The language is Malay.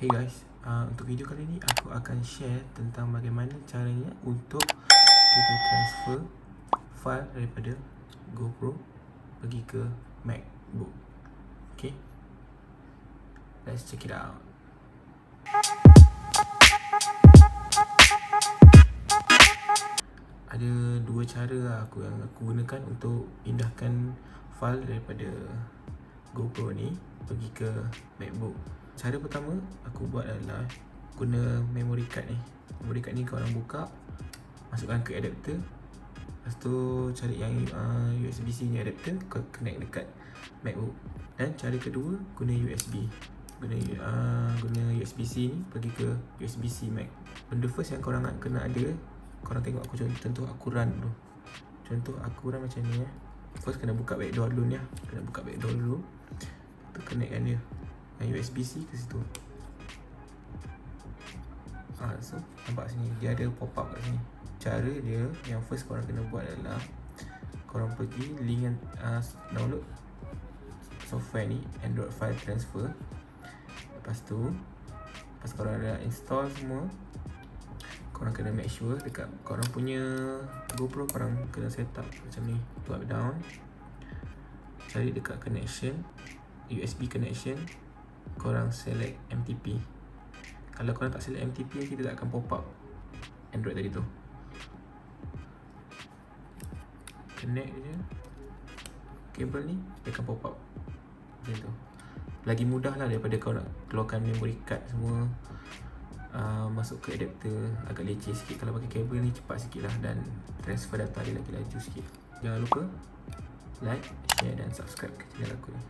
Hey guys, untuk video kali ni aku akan share tentang bagaimana caranya untuk kita transfer file daripada GoPro pergi ke Macbook. Okay, let's check it out. Ada dua cara aku gunakan untuk pindahkan file daripada GoPro ni pergi ke Macbook. Cara pertama aku buat adalah guna memory card ni. Memory card ni korang buka, masukkan ke adapter. Lepas tu cari yang USB-C ni adapter, connect dekat Macbook. Dan cara kedua guna USB. Guna USB-C ni pergi ke USB-C Mac. Benda first yang korang kena ada, korang tengok aku contoh aku run dulu. Contoh aku run macam ni . First kena buka backdoor dulu ni . Kena buka backdoor dulu. Tu connectkan dia yang USB-C ke situ. So nampak sini dia ada pop up kat sini. Cara dia yang first korang kena buat adalah korang pergi link yang download software ni, Android file transfer. Lepas korang dah install semua, korang kena make sure dekat korang punya GoPro korang kena set up macam ni. Drop down, cari dekat connection, USB connection, korang select MTP. Kalau korang tak select MTP, kita tak akan pop up Android tadi tu. Connect je kabel ni, dia akan pop up macam tu. Lagi mudah lah daripada kau nak keluarkan memory card semua, masuk ke adapter. Agak leceh sikit. Kalau pakai kabel ni cepat sikit lah, dan transfer data dia lagi laju sikit. Jangan lupa like, share dan subscribe ke channel aku ni.